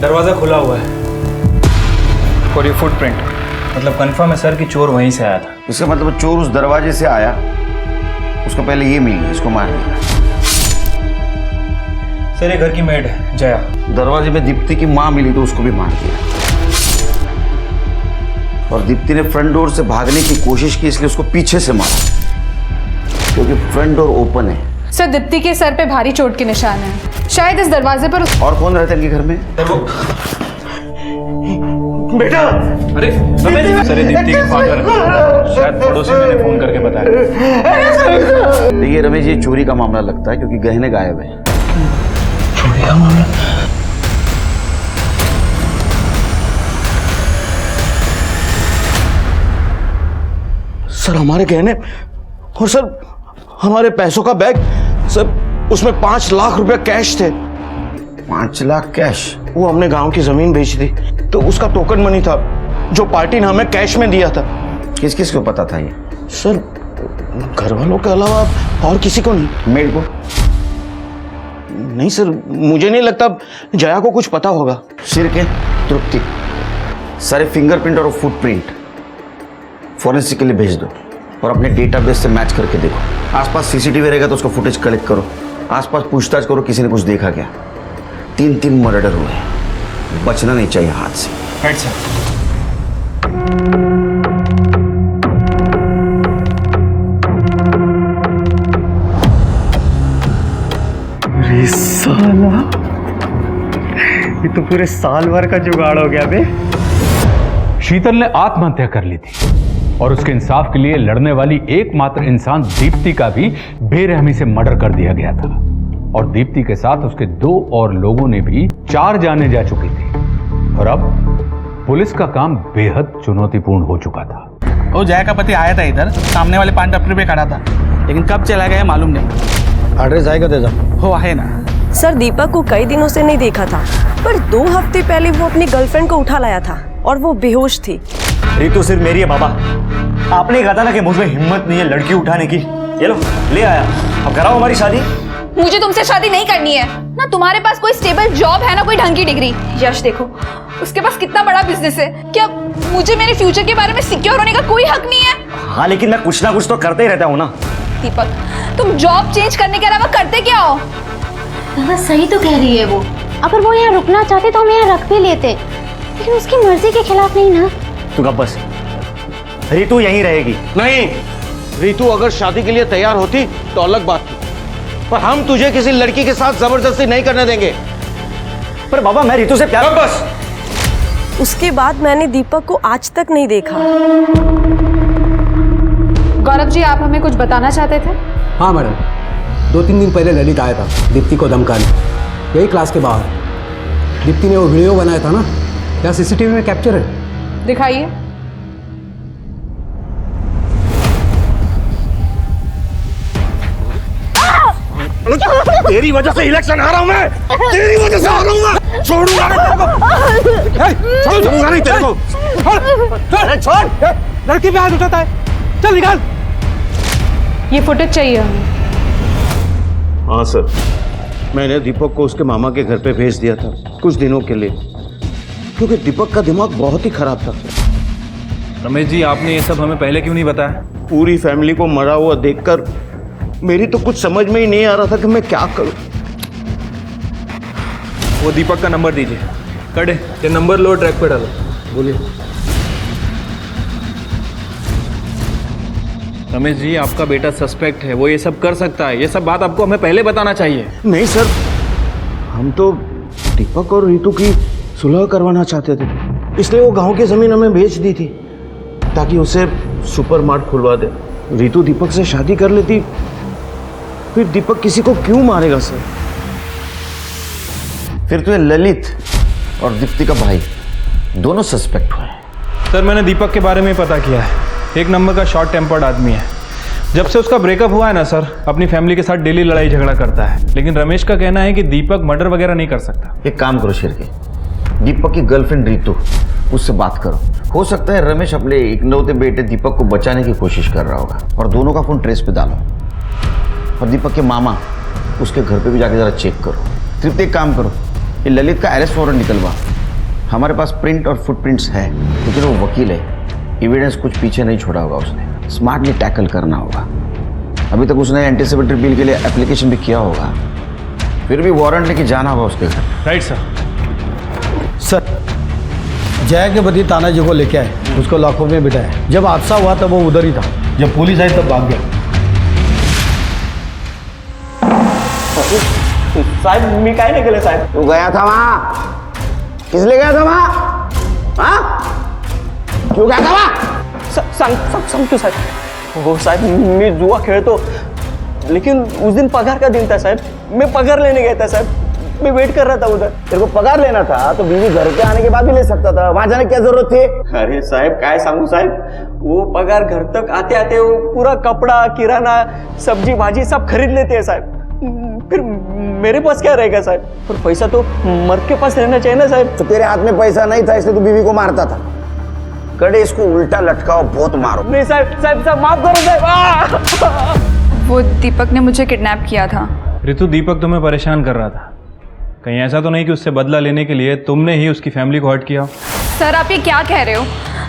दरवाजा खुला हुआ है और ये फुटप्रिंट, मतलब कंफर्म है सर कि चोर वहीं से आया था। इसका मतलब चोर उस दरवाजे से आया, उसको पहले ये मिल गई, इसको मार दिया। सर ये घर की मेड है जया। दरवाजे में दीप्ति की माँ मिली तो उसको भी मार दिया, और दीप्ति ने फ्रंट डोर से भागने की कोशिश की इसलिए उसको पीछे से मारा, क्योंकि फ्रंट डोर ओपन है। सर, दीप्ति के सर पे भारी चोट के निशान है, शायद इस दरवाजे पर और कौन रहता है इनके घर में? बेटा, अरे सर ये दीप्ति के फादर है, शायद पड़ोसी मैंने फोन करके बताया। देखिए रमेश, ये चोरी का मामला लगता है क्योंकि गहने गायब है। चोरी का मामला? सर हमारे गहने और सर हमारे पैसों का बैग, सर उसमें 5 लाख रुपए कैश थे। 5 लाख कैश? वो हमने गांव की जमीन बेची थी तो उसका टोकन मनी था जो पार्टी ने हमें कैश में दिया था। किस किस को पता था ये? सर घर वालों के अलावा और किसी को नहीं। मेरे को? नहीं सर, मुझे नहीं लगता जया को कुछ पता होगा। सिर के तृप्ति सारे फिंगरप्रिंट और फुटप्रिंट फॉरेंसिक के लिए भेज दो और अपने डेटाबेस से मैच करके देखो। आसपास सीसीटीवी रहेगा तो उसका फुटेज कलेक्ट करो, आसपास पूछताछ करो किसी ने कुछ देखा क्या। 3 मर्डर हुए, बचना नहीं चाहिए हाथ से। Right sir. अरे साला, ये तो पूरे साल भर का जुगाड़ हो गया बे। शीतल ने आत्महत्या कर ली थी और उसके इंसाफ के लिए लड़ने वाली एकमात्र इंसान दीप्ति का भी बेरहमी से मर्डर कर दिया गया था, और दीप्ति के साथ उसके 2 और लोगों ने भी 4 जाने जा चुकी थी, और अब पुलिस का काम बेहद चुनौतीपूर्ण हो चुका था। वो जया का पति आया था इधर, सामने वाले पान टपरी पे खड़ा था, लेकिन कब चला गया मालूम नहीं। एड्रेस आएगा दे दो। हो है ना सर, दीपक को कई दिनों से नहीं देखा था, पर 2 हफ्ते पहले वो अपनी गर्लफ्रेंड को उठा लाया था और वो बेहोश थी। रितु सिर्फ मेरी है बाबा, आपने कहा था ना कि मुझ में हिम्मत नहीं है लड़की उठाने की। ये लो ले आया, अब कराओ हमारी शादी। मुझे तुमसे शादी नहीं करनी है। ना तुम्हारे पास कोई स्टेबल जॉब है ना कोई ढंग की डिग्री। यश देखो, उसके पास कितना बड़ा बिजनेस है, क्या मुझे मेरे फ्यूचर के बारे में सिक्योर होने का कोई हक नहीं है? हाँ लेकिन मैं कुछ ना कुछ तो करते ही रहता हूँ ना। दीपक, तुम जॉब चेंज करने के अलावा करते क्या हो? दादा सही तो कह रही है वो, अगर वो यहाँ रुकना चाहते तो हम यहाँ रख भी लेते, लेकिन उसकी मर्जी के खिलाफ नहीं ना। तू कब बस, रितु यहीं रहेगी। नहीं, रितु अगर शादी के लिए तैयार होती तो अलग बात थी, पर हम तुझे किसी लड़की के साथ जबरदस्ती नहीं करने देंगे। पर बाबा मैं रितु से प्यार। बस। उसके बाद मैंने दीपक को आज तक नहीं देखा। गौरव जी, आप हमें कुछ बताना चाहते थे? हाँ मैडम, 2-3 दिन पहले ललित आया था दीप्ति को धमकाने, यही क्लास के बाहर। दीप्ति ने वो वीडियो बनाया था ना, क्या सीसीटीवी में कैप्चर है? दिखाइए। तेरी वजह से इलेक्शन हारा हूं मैं, तेरी वजह से हारा हूं मैं। छोड़ूंगा नहीं तेरे को, छोड़ूंगा नहीं तेरे को। छोड़, लड़की पे हाथ उठाता है, चल निकाल। ये फुटेज चाहिए हमें। हाँ सर, मैंने दीपक को उसके मामा के घर पे भेज दिया था कुछ दिनों के लिए, क्योंकि दीपक का दिमाग बहुत ही खराब था। रमेश जी, आपने ये सब हमें पहले क्यों नहीं बताया? पूरी फैमिली को मरा हुआ देखकर मेरी तो कुछ समझ में ही नहीं आ रहा था कि मैं क्या करूं। वो दीपक का नंबर दीजिए। कड़े, ये नंबर लो, ट्रैक पे डालो। बोलिए। रमेश जी, आपका बेटा सस्पेक्ट है, वो ये सब कर सकता है। ये सब बात आपको हमें पहले बताना चाहिए। नहीं सर, हम तो दीपक और रीतू की सुलह करवाना चाहते थे, इसलिए वो गांव की जमीन हमें बेच दी थी ताकि उसे सुपर मार्ट खुलवा दे। रीतू दीपक से शादी कर लेती, फिर दीपक किसी को क्यों मारेगा सर? फिर तो ये ललित और दीप्ति का भाई दोनों सस्पेक्ट हुए। सर, मैंने दीपक के बारे में पता किया है। एक नंबर का शॉर्ट टेम्पर्ड आदमी है। जब से उसका ब्रेकअप हुआ है ना सर, अपनी फैमिली के साथ डेली लड़ाई झगड़ा करता है। लेकिन रमेश का कहना है कि दीपक मर्डर वगैरह नहीं कर सकता। एक काम करो शेर के, दीपक की गर्लफ्रेंड रीतू, उससे बात करो। हो सकता है रमेश अपने इकलौते बेटे दीपक को बचाने की कोशिश कर रहा होगा, और दोनों का फोन ट्रेस पे डालो। और दीपक के मामा, उसके घर पे भी जाके जरा चेक करो। सिर्फ एक काम करो, ये ललित का अरेस्ट वारंट निकलवा। हमारे पास प्रिंट और फुटप्रिंट्स है, लेकिन वो वकील है, एविडेंस कुछ पीछे नहीं छोड़ा होगा उसने। स्मार्टली टैकल करना होगा। अभी तक उसने एंटीसिपेटरी बिल के लिए एप्लीकेशन भी किया होगा, फिर भी वारंट लेके जाना होगा उसके घर। Right sir. सर, जय के बदी ताना जी को लेके आए, उसको लाखों में बिठाया। जब हादसा हुआ तब वो उधर ही था, जब पुलिस आई तब भाग गया। साहब, मी काय नाही केलं साहेब? तू गया था वहां, किस लिए गया था वहां? क्यों गया था वहां? सांगतो साहेब। हो साहेब, मी जुआ खेळतो, लेकिन उस दिन पगार का दिन था साहब। मैं पगार लेने गया था साहब, मैं वेट कर रहा था उधर। तेरे को पगार लेना था तो बीवी घर पे आने के बाद भी ले सकता था, वहां जाने की क्या जरूरत थी? अरे साहब, काय सांगू साहब, वो पगार घर तक आते आते वो पूरा कपड़ा, किराना, सब्जी भाजी सब खरीद लेते हैं साहब। फिर मेरे पास क्या रहेगा साहब? पर पैसा तो मर्द के पास रहना चाहिए ना साहब। तो तेरे हाथ में पैसा नहीं था, इसलिए तू बीवी को मारता था। कड़े, इसको उल्टा लटकाओ, बहुत मारो। नहीं साहब, साहब माफ करो साहब। वो दीपक ने मुझे किडनैप किया था। ऋतु, दीपक तुम्हें परेशान कर रहा था। कहीं ऐसा तो नहीं कि उससे बदला लेने के लिए तुमने ही उसकी फैमिली को हर्ट किया? सर, आप ये क्या कह रहे हो?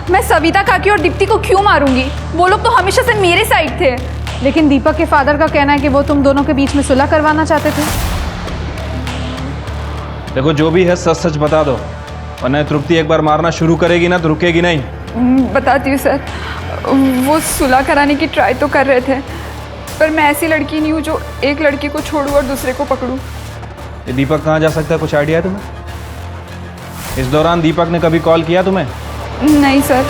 मैं सविता काकी और दीप्ति को क्यों मारूंगी? वो लोग तो हमेशा से मेरे साइड थे। लेकिन दीपक के फादर का कहना है कि वो तुम दोनों के बीच में सुलह करवाना चाहते थे। देखो, जो भी है सच सच बता दो, वरना तृप्ति एक बार मारना शुरू करेगी ना तो रुकेगी नहीं। बताती हूँ सर, वो सुलह कराने की ट्राई तो कर रहे थे, पर मैं ऐसी लड़की नहीं हूँ जो एक लड़की को छोड़ूं और दूसरे को पकड़ूं। ये दीपक कहाँ जा सकता है, कुछ आइडिया है तुम्हें? इस दौरान दीपक ने कभी कॉल किया तुम्हें? नहीं सर।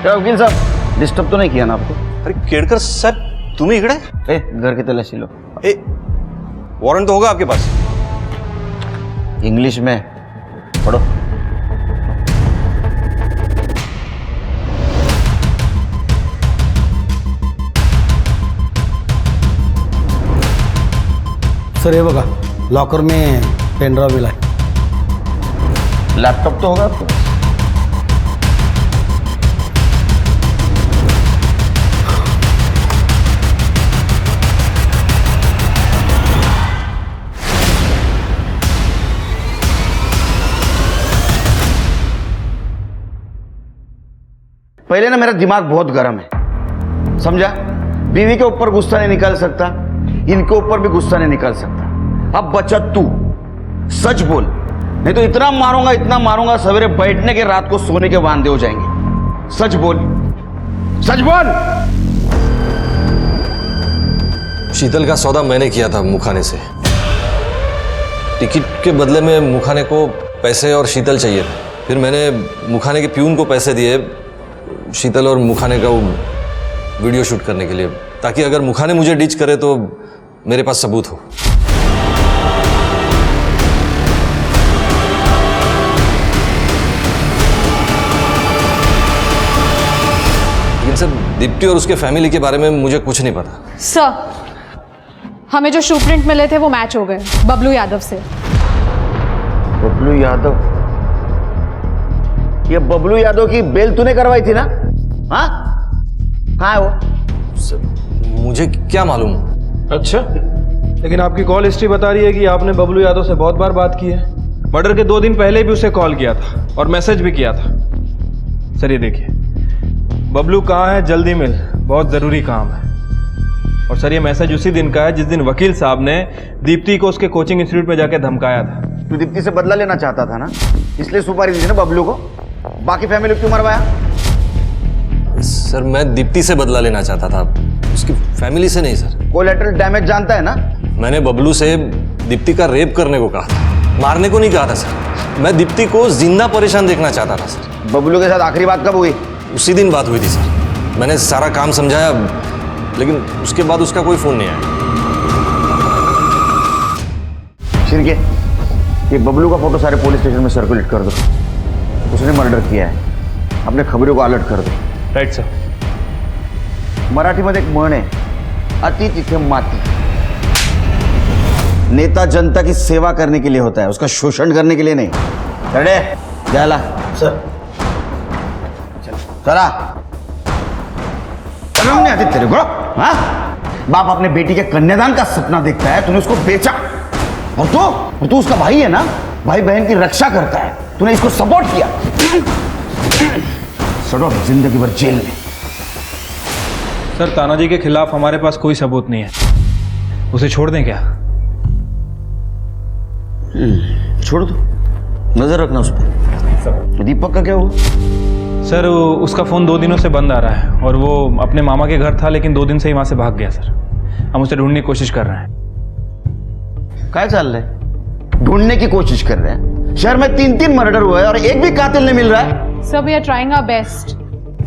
क्या वकील साहब, डिस्टर्ब तो नहीं किया ना आपको? अरे केड़कर साहब, तुम्ही इकडे? घर की तलाशी लो। वारंट तो होगा आपके पास? इंग्लिश में पढ़ो। सर, ये बघा, लॉकर में पेन ड्राइव मिला है। लैपटॉप तो होगा आपको? पहले ना मेरा दिमाग बहुत गर्म है, समझा? बीवी के ऊपर गुस्सा नहीं निकाल सकता, इनके ऊपर भी गुस्सा नहीं निकाल सकता। अब बचा तू, सच बोल, नहीं तो इतना मारूंगा सवेरे बैठने के रात को सोने के वांदे हो जाएंगे। सच बोल, सच बोल। शीतल का सौदा मैंने किया था मुखाने से। टिकट के बदले में मुखाने को पैसे और शीतल चाहिए था। फिर मैंने मुखाने के प्यून को पैसे दिए शीतल और मुखाने का वीडियो शूट करने के लिए, ताकि अगर मुखाने मुझे डिच करे तो मेरे पास सबूत हो। सर दीप्ति और उसके फैमिली के बारे में मुझे कुछ नहीं पता। सर हमें जो शू प्रिंट मिले थे वो मैच हो गए बबलू यादव से। बबलू यादव? ये बबलू यादव की बेल तूने करवाई थी ना? हाँ, कहाँ है वो? सर मुझे क्या मालूम। अच्छा, लेकिन आपकी कॉल हिस्ट्री बता रही है कि आपने बबलू यादव से बहुत बार बात की है। मर्डर के 2 दिन पहले भी उसे कॉल किया था और मैसेज भी किया था। सर ये देखिए, बबलू कहाँ है, जल्दी मिल, बहुत ज़रूरी काम है। और सर ये मैसेज उसी दिन का है जिस दिन वकील साहब ने दीप्ति को उसके कोचिंग इंस्टीट्यूट में जाके धमकाया था। तू दीप्ति से बदला लेना चाहता था ना, इसलिए सुपारी दी ना बबलू को। बाकी फैमिली क्यों मरवाया? सर मैं दीप्ति से बदला लेना चाहता था, उसकी फैमिली से नहीं सर। कोलैटरल डैमेज जानता है ना? मैंने बबलू से दीप्ति का रेप करने को कहा था, मारने को नहीं कहा था सर। मैं दीप्ति को जिंदा परेशान देखना चाहता था सर। बबलू के साथ आखिरी बात कब हुई? उसी दिन बात हुई थी सर। मैंने सारा काम समझाया, लेकिन उसके बाद उसका कोई फोन नहीं आया। शिरके, ये बबलू का फोटो सारे पुलिस स्टेशन में सर्कुलेट कर दो। उसने मर्डर किया है, अपने खबरों को अलर्ट कर दो। Right sir. मराठीमध्ये एक म्हण आहे, अति तिथे माती। नेता जनता की सेवा करने के लिए होता है, उसका शोषण करने के लिए नहीं। चले जाला सर, चला। शर्म नहीं आती तेरे को? हाँ, बाप अपने बेटी के कन्यादान का सपना देखता है, तूने उसको बेचा। और तू उसका भाई है ना, भाई बहन की रक्षा करता है, तूने इसको सपोर्ट किया। सड़ो जिंदगी भर जेल में। सर तानाजी के खिलाफ हमारे पास कोई सबूत नहीं है, उसे छोड़ दें क्या? छोड़ दो, नजर रखना उस पर। दीपक का क्या हुआ? सर उसका फ़ोन 2 दिनों से बंद आ रहा है और वो अपने मामा के घर था, लेकिन 2 दिन से ही वहां से भाग गया सर। हम उसे ढूंढने की कोशिश कर रहे हैं। क्या चल रहा है? ढूंढने की कोशिश कर रहे हैं? शहर में 3 मर्डर हुए और एक भी कातिल नहीं मिल रहा है। Sir we are trying our best.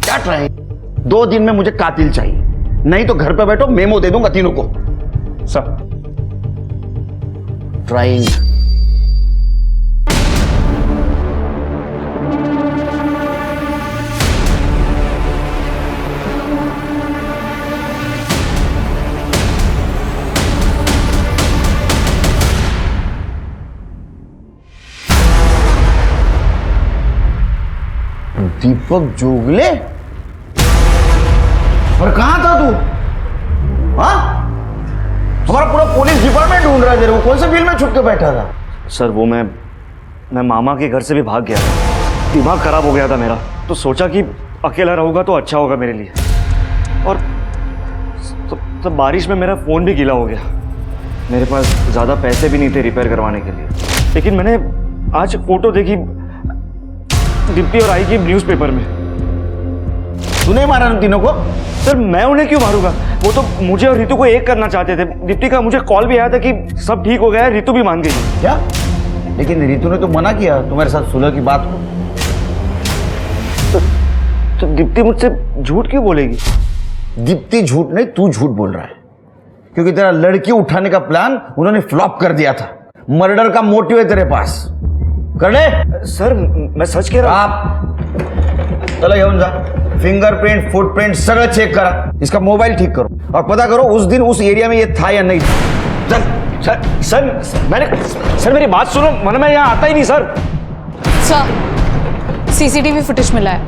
क्या ट्राइंग? 2 दिन में मुझे कातिल चाहिए, नहीं तो घर पे बैठो, मेमो दे दूंगा तीनों को। सब ट्राइंग। दीपक जोगले? और कहां था तू? हाँ, हमारा पूरा पुलिस डिपार्टमेंट ढूंढ रहा है तेरे को। कौन से बिल में छुप के बैठा था? सर वो मैं मामा के घर से भी भाग गया था, दिमाग खराब हो गया था मेरा, तो सोचा कि अकेला रहूंगा तो अच्छा होगा मेरे लिए। और तो बारिश में मेरा फ़ोन भी गीला हो गया। मेरे पास ज़्यादा पैसे भी नहीं थे रिपेयर करवाने के लिए, लेकिन मैंने आज फोटो देखी दीप्ति और आई की न्यूज़पेपर में। तूने मारा उन तीनों को? सर मैं उन्हें क्यों मारूंगा? वो तो मुझे और रितु को एक करना चाहते थे। दीप्ति का मुझे कॉल भी आया था कि सब ठीक हो गया है, रितु भी मान गई। क्या? लेकिन रितु ने तो मना किया तुम्हारे साथ सुलह की बात को। तो दीप्ति मुझसे झूठ क्यों बोलेगी? दीप्ति झूठ नहीं, तू झूठ बोल रहा है, क्योंकि तेरा लड़की उठाने का प्लान उन्होंने फ्लॉप कर दिया था। मर्डर का मोटिव है तेरे पास, कर ले। सर मैं सच कह रहा हूं। आप चलो घेऊन जा, फिंगरप्रिंट फुटप्रिंट सगळं चेक करा, इसका मोबाइल ठीक करो और पता करो उस दिन उस एरिया में ये था या नहीं। सर मेरी बात सुनो, वरना मैं यहाँ आता ही नहीं। सर सीसीटीवी फुटेज मिला है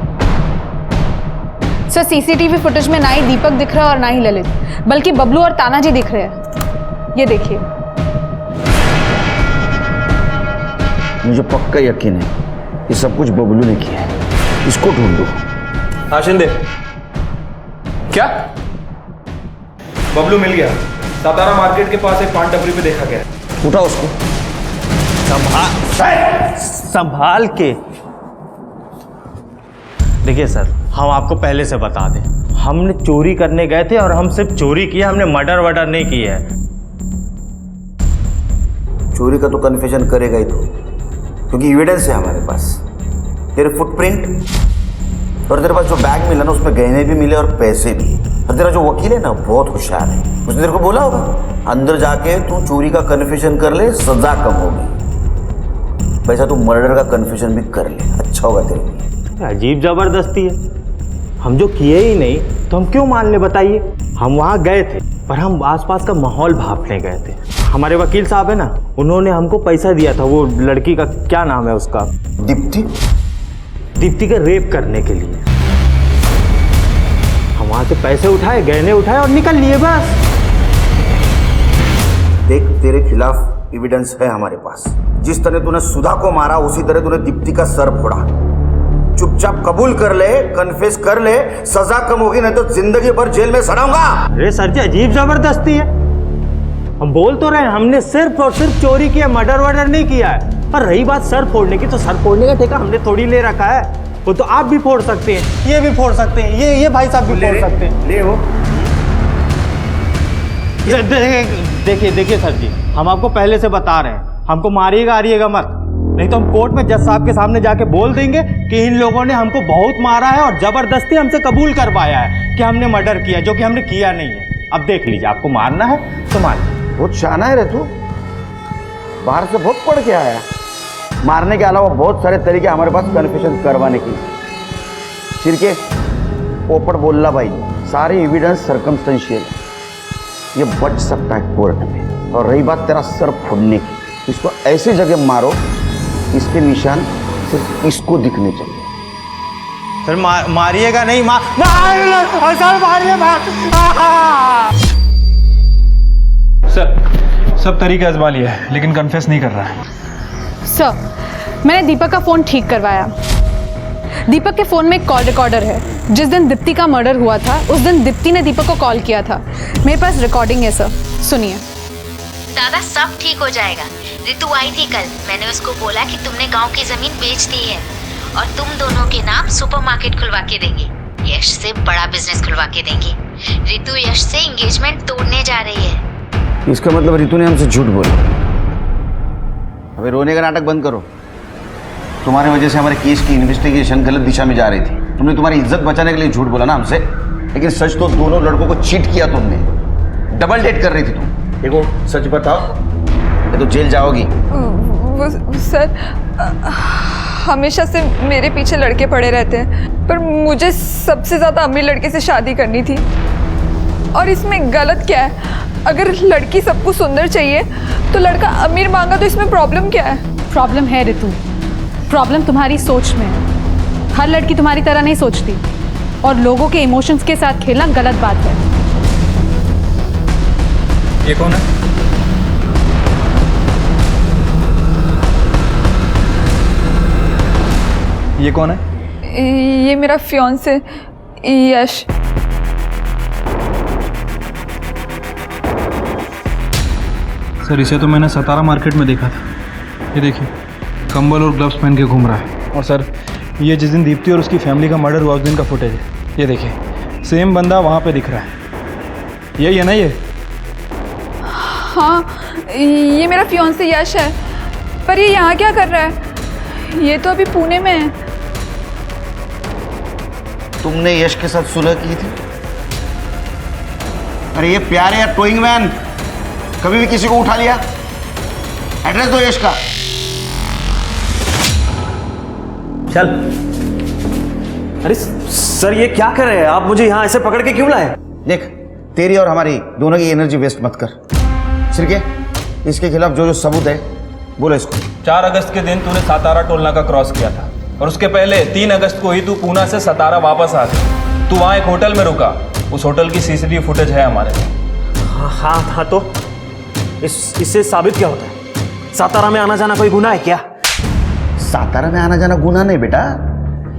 सर। सीसीटीवी फुटेज में ना ही दीपक दिख रहा है और ना ही ललित, बल्कि बबलू और तानाजी दिख रहे हैं। ये देखिए। मुझे पक्का यकीन है ये सब कुछ बबलू ने किया है, इसको ढूंढो। हाँ शिंदे, क्या? बबलू मिल गया, सातारा मार्केट के पास एक पान टपरी पे देखा गया। उठा उसको। संभाल के। देखिए सर, हम आपको पहले से बता दें, हमने चोरी करने गए थे और हम सिर्फ चोरी किया, हमने मर्डर वर्डर नहीं किया है। चोरी का तो कन्फेशन करेगा ही तू, क्योंकि एविडेंस है हमारे पास, तेरे फुटप्रिंट और तेरे पास जो बैग मिला ना उसमें गहने भी मिले और पैसे भी। और तेरा जो वकील है ना बहुत होशियार है, उसने तेरे को बोला होगा अंदर जाके तू चोरी का कन्फेशन कर ले, सजा कम होगी। वैसा तू मर्डर का कन्फेशन भी कर ले, अच्छा होगा तेरे लिए। अजीब जबरदस्ती है। हम जो किए ही नहीं तो हम क्यों मान ले बताइए। हम वहाँ गए थे पर हम आसपास का माहौल भांपने गए थे। हमारे वकील साहब है ना, उन्होंने हमको पैसा दिया था, वो लड़की का क्या नाम है उसका, दीप्ति। दीप्ति का रेप करने के लिए। हम वहाँ से पैसे उठाए, गहने उठाए और निकल लिए बस। देख, तेरे खिलाफ एविडेंस है हमारे पास। जिस तरह तूने सुधा को मारा उसी तरह तूने दीप्ति का सर फोड़ा। चुपचाप कबूल कर ले, कन्फेस कर ले, सजा कम होगी नहीं तो जिंदगी भर जेल में सड़ाऊंगा। अरे सर जी, अजीब जबरदस्ती है। हम बोल तो रहे हैं हमने सिर्फ और सिर्फ चोरी किया, मर्डर वर्डर नहीं किया है। और रही बात सर फोड़ने की, तो सर फोड़ने का ठेका हमने थोड़ी ले रखा है, वो तो आप भी फोड़ सकते हैं, ये भी फोड़ सकते हैं, ये भाई साहब भी फोड़ सकते हैं। ले हो। देखिए सर जी, हम आपको पहले से बता रहे हैं, हमको मारिएगा आरिएगा मत, नहीं तो हम कोर्ट में जज साहब के सामने जाके बोल देंगे कि इन लोगों ने हमको बहुत मारा है और जबरदस्ती हमसे कबूल करवाया है कि हमने मर्डर किया, जो कि हमने किया नहीं है। अब देख लीजिए, आपको मारना है तो मार। बहुत शाना है रे तू, बाहर से बहुत पढ़ के आया। मारने के अलावा बहुत सारे तरीके हमारे पास कन्फेशन करवाने के। सिरके पोपट बोलला भाई, सारे एविडेंस सर्कमस्टेंशियल है, ये बच सकता है कोर्ट में। और रही बात तेरा सर फोड़ने की, इसको ऐसी जगह मारो इसके निशान सिर्फ इसको दिखने चाहिए। सर मारिएगा नहीं, सर सब तरीके आजमा लिया है लेकिन कन्फेस नहीं कर रहा है। सर, मैंने दीपक का फ़ोन ठीक करवाया। दीपक के फ़ोन में एक कॉल रिकॉर्डर है। जिस दिन दीप्ति का मर्डर हुआ था उस दिन दीप्ति ने दीपक को कॉल किया था। मेरे पास रिकॉर्डिंग है सर, सुनिए। दादा सब ठीक हो जाएगा। रितु आई थी कल, मैंने उसको बोला कि तुमने गांव की जमीन बेच दी है और तुम दोनों के नाम सुपरमार्केट खुलवा के देंगे। यश से बड़ा बिजनेस खुलवा के देंगे। रितु यश से एंगेजमेंट तोड़ने जा रही है। इसका मतलब रितु ने हमसे झूठ बोला। अबे रोने का नाटक बंद करो। तुम्हारी वजह से हमारे केस की इन्वेस्टिगेशन गलत दिशा में जा रही थी। तुमने तुम्हारी इज्जत बचाने के लिए झूठ बोला ना हमसे, लेकिन सच तो दोनों लड़कों को चीट किया तुमने। डबल डेट कर रही थी तुम। देखो सच बताओ, ये तो जेल जाओगी। सर, हमेशा से मेरे पीछे लड़के पड़े रहते हैं, पर मुझे सबसे ज़्यादा अमीर लड़के से शादी करनी थी। और इसमें गलत क्या है? अगर लड़की सबको सुंदर चाहिए तो लड़का अमीर मांगा, तो इसमें प्रॉब्लम क्या है? प्रॉब्लम है रितु, प्रॉब्लम तुम्हारी सोच में है। हर लड़की तुम्हारी तरह नहीं सोचती और लोगों के इमोशंस के साथ खेलना गलत बात है। ये कौन है? ये कौन है? ये मेरा फियांसे यश। सर इसे तो मैंने सतारा मार्केट में देखा था। ये देखिए, कंबल और ग्लव्स पहन के घूम रहा है। और सर ये जिस दिन दीप्ति और उसकी फैमिली का मर्डर हुआ उस दिन का फुटेज है। ये देखिए, सेम बंदा वहाँ पे दिख रहा है। यही है ना ये? हाँ, ये मेरा फियांसे यश है। पर ये यहाँ क्या कर रहा है? ये तो अभी पुणे में है। तुमने यश के साथ सुलह की थी? अरे ये प्यारे या टोइंग मैन कभी भी किसी को उठा लिया? एड्रेस दो यश का। चल। अरे सर, ये क्या कर रहे हैं आप? मुझे यहाँ ऐसे पकड़ के क्यों लाए? देख, तेरी और हमारी दोनों की एनर्जी वेस्ट मत कर। सिर्के, इसके खिलाफ जो जो सबूत है बोलो इसको। 4 अगस्त के दिन तूने सातारा टोल नाका क्रॉस किया था और उसके पहले 3 अगस्त को ही तू पूना से सतारा वापस आ गया। तू वहाँ एक होटल में रुका। उस होटल की सीसीटीवी फुटेज है हमारे। हाँ, तो इससे साबित क्या होता है? सातारा में आना जाना कोई गुनाह है क्या? सातारा में आना जाना गुनाह नहीं बेटा,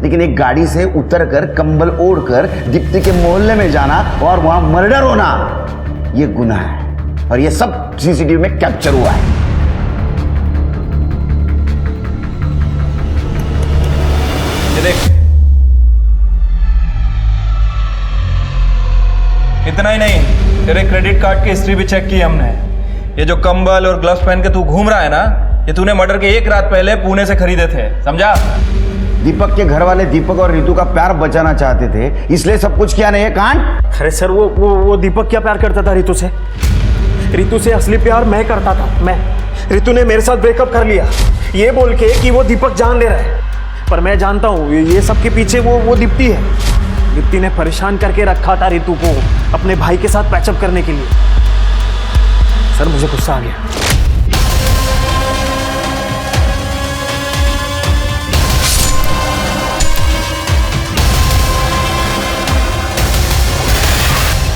लेकिन एक गाड़ी से उतरकर कंबल ओढ़कर दीप्ति के मोहल्ले में जाना और वहां मर्डर होना, ये गुनाह है। और ये सब सीसीटीवी में कैप्चर हुआ है। ये देख, इतना ही नहीं, तेरे क्रेडिट कार्ड की हिस्ट्री भी चेक की हमने। ये जो कंबल और ग्लव्स पहन के तू घूम रहा है ना, ये तूने मर्डर के 1 रात पहले पुणे से खरीदे थे, समझा? दीपक के घर वाले दीपक और रितु का प्यार बचाना चाहते थे, इसलिए सब कुछ किया नहीं है कांड। अरे सर, वो दीपक क्या प्यार करता था रितु से? रितु से असली प्यार मैं करता था, मैं। रितु ने मेरे साथ ब्रेकअप कर लिया ये बोल के कि वो दीपक जान ले रहा है, पर मैं जानता हूँ ये सब के पीछे वो दीप्ति है। दीप्ति ने परेशान करके रखा था रितु को अपने भाई के साथ पैचअप करने के लिए। सर मुझे गुस्सा आ गया।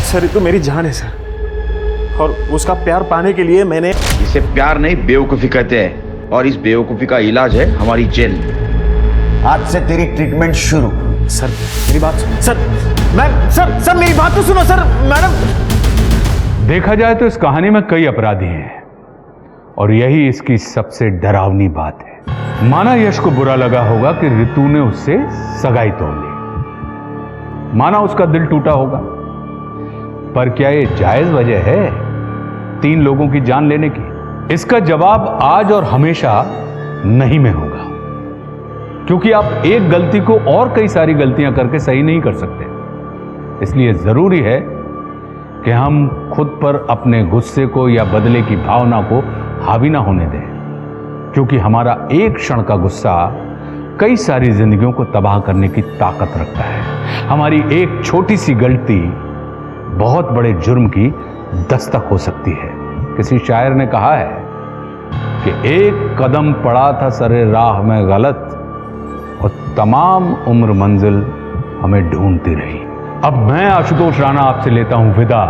सर रितु मेरी जान है सर, और उसका प्यार पाने के लिए मैंने। इसे प्यार नहीं बेवकूफी कहते हैं, और इस बेवकूफी का इलाज है हमारी जेल। आज से तेरी ट्रीटमेंट शुरू। सर मेरी बात सर, सर मेरी बात तो सुनो सर। मैडम, देखा जाए तो इस कहानी में कई अपराधी हैं और यही इसकी सबसे डरावनी बात है। माना यश को बुरा लगा होगा कि रितु ने उससे सगाई तोड़ ली, माना उसका दिल टूटा होगा, पर क्या ये जायज वजह है 3 लोगों की जान लेने की? इसका जवाब आज और हमेशा नहीं में होगा, क्योंकि आप एक गलती को और कई सारी गलतियां करके सही नहीं कर सकते। इसलिए जरूरी है कि हम खुद पर अपने गुस्से को या बदले की भावना को हावी ना होने दें, क्योंकि हमारा एक क्षण का गुस्सा कई सारी जिंदगियों को तबाह करने की ताकत रखता है। हमारी एक छोटी सी गलती बहुत बड़े जुर्म की दस्तक हो सकती है। किसी शायर ने कहा है कि एक कदम पड़ा था सरे राह में गलत और तमाम उम्र मंजिल हमें ढूंढती रही। अब मैं आशुतोष राणा आपसे लेता हूं विदा।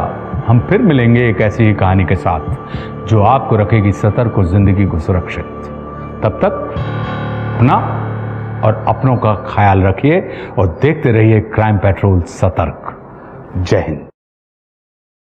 हम फिर मिलेंगे एक ऐसी ही कहानी के साथ जो आपको रखेगी सतर्क और जिंदगी को सुरक्षित। तब तक अपना और अपनों का ख्याल रखिए और देखते रहिए क्राइम पेट्रोल सतर्क। जय हिंद।